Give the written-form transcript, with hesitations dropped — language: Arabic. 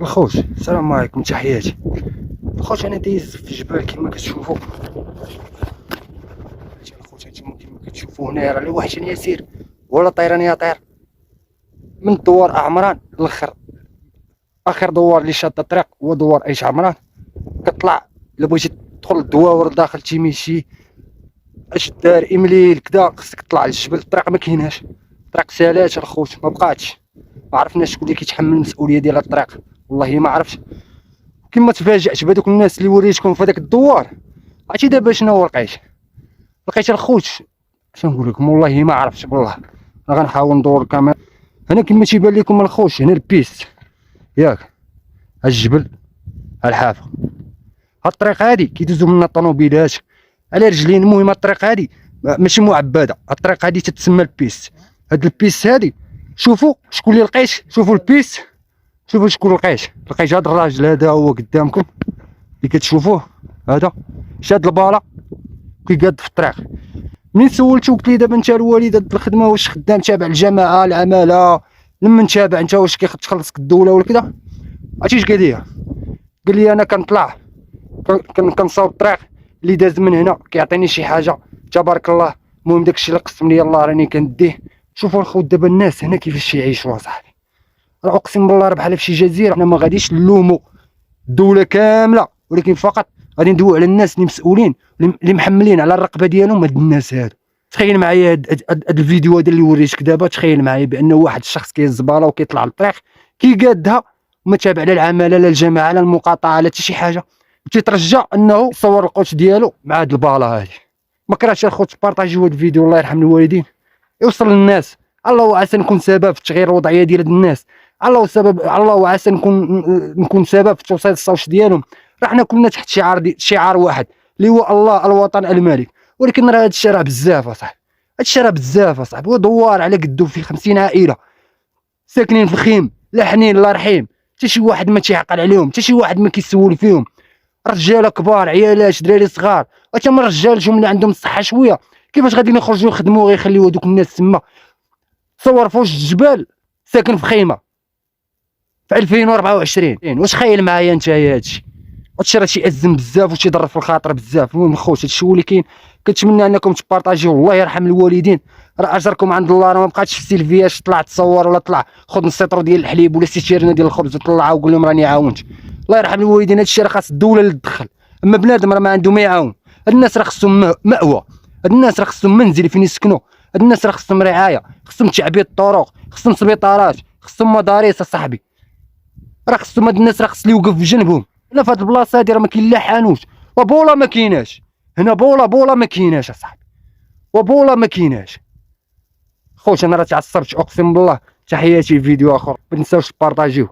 الخوت السلام عليكم، تحياتي. الخوت انا دايز في الجبال كما كتشوفوا. الخوت هانتوما كما كتشوفوا هنايا راه الوحش يسير ولا طيران يطير من دوار اعمران للاخر. اخر دوار اللي شاد الطريق هو دوار ايش عمران. كطلع الا بغيتي تدخل الدواور داخل تيميشي اش دار امليل كدا، خصك تطلع للجبل. الطريق ما كايناش، الطريق سالات الخوت، ما بقاتش. ما عرفناش شكون اللي كيتحمل المسؤوليه ديال الطريق، والله ما عرفتش. كما تفاجأت بهذوك الناس اللي وريتكم في هذاك الدوار. عرفتي دابا شنو لقيت الخوت. اش نقول لكم، والله ما عرفتش بالله. غنحاول ندور الكاميرا. هنا كما تيبان لكم الخوت، هنا البيست ياك، ها الجبل ها الحافه. ها الطريق هادي كيدوزو منها الطوموبيلات على رجلين. المهم الطريق هادي ماشي معبده، الطريق هادي تتسمى البيست. هاد البيست هادي شوفوا شكون اللي لقيت. شوفوا البيست، شوفوا شكون لقيت هاد الراجل هذا هو قدامكم اللي كتشوفوه. هذا شاد الباله كيقاد في الطريق. منين سولتو قلت لي دابا انت الوالد هاد الخدمه واش خدام تابع الجماعه العماله؟ لمن تابع انت واش كتخلصك الدوله ولا كذا؟ عرفتي اش قال لي؟ قال لي انا كنطلع كنصاوب الطريق اللي داز من هنا كيعطيني شي حاجه تبارك الله. المهم داكشي اللي قسم لي الله راني كنديه. شوفوا الخوت دابا الناس هنا كيفاش يعيشوا صاحبي. راه اقسم بالله راه بحال في شي جزيره. حنا ما غاديش نلوموا الدوله كامله، ولكن فقط غادي ندويو على الناس اللي مسؤولين اللي محملين على الرقبه ديالهم هاد الناس هادو. تخيل معايا هاد الفيديو هذا اللي وريتك دابا. تخيل معايا بانه واحد الشخص كيهز الزباله وكيطلع للطريق كيقادها وما تابع لا العماله لا الجماعه لا المقاطعه لا حتى شي حاجه، تيترجى انه يصور القوت ديالو مع هاد الباله هادي. ما كرهتش الخوت بارطاجيو هاد الفيديو، الله يرحم الوالدين، يوصل للناس. الله عسى نكون سبب في تغيير الوضعيه ديال هاد الناس. الله عسى نكون سبب في توصيل الصوت ديالهم. راه حنا كلنا تحت شعار واحد اللي هو الله الوطن الملك. ولكن راه هاد الشيء راه بزاف اصاحبي، هاد الشيء راه بزاف اصاحبي. ودوار على قدو في 50 عائله ساكنين في خيم، لا حنين لا رحيم، حتى شي واحد ما تيعقل عليهم، حتى شي واحد ما كيسول فيهم. رجاله كبار، عيالات، دراري صغار، حتى من رجالتهم اللي عندهم الصحه شويه كيفاش غادي يخرجوا يخدموا ويخليو هذوك الناس تما. تصور فوق الجبال ساكن في خيمه في 2024. واش خايل معايا انت يا هادشي؟ هادشي راه تيأزم بزاف وتيضر في الخاطر بزاف. المهم الخوت هادشي هو اللي كاين. كنتمنى انكم تبارطاجيو. الله يرحم الوالدين، راه اجركم عند الله. راه ما بقاتش في السيلفياش طلع تصور ولا طلع خذ السيطرو ديال الحليب ولا سيتيرنا ديال الخبز وطلعها وقول لهم راني عاونت. الله يرحم الوالدين. هادشي راه خاص الدوله اللي تدخل، اما بنادم راه ما عنده ما يعاون. هاد الناس راه خصهم مأوى، هاد الناس راه خصهم منزل فين يسكنوا، هاد الناس راه خصهم رعايه، خصهم تعبيط الطرق، خصهم سبيطارات، خصهم مدارس اصاحبي. راه خصهم هاد الناس راه خص اللي يوقف بجنبهم. هنا في هاد البلاصه هادي راه ما كاين لا حانوت وبولا ما كايناش. هنا بولا ما كايناش اصاحبي، وبولا ما كايناش. خوت انا راه تعصبت اقسم بالله. تحياتي. فيديو اخر ما تنساوش تبارطاجيوه.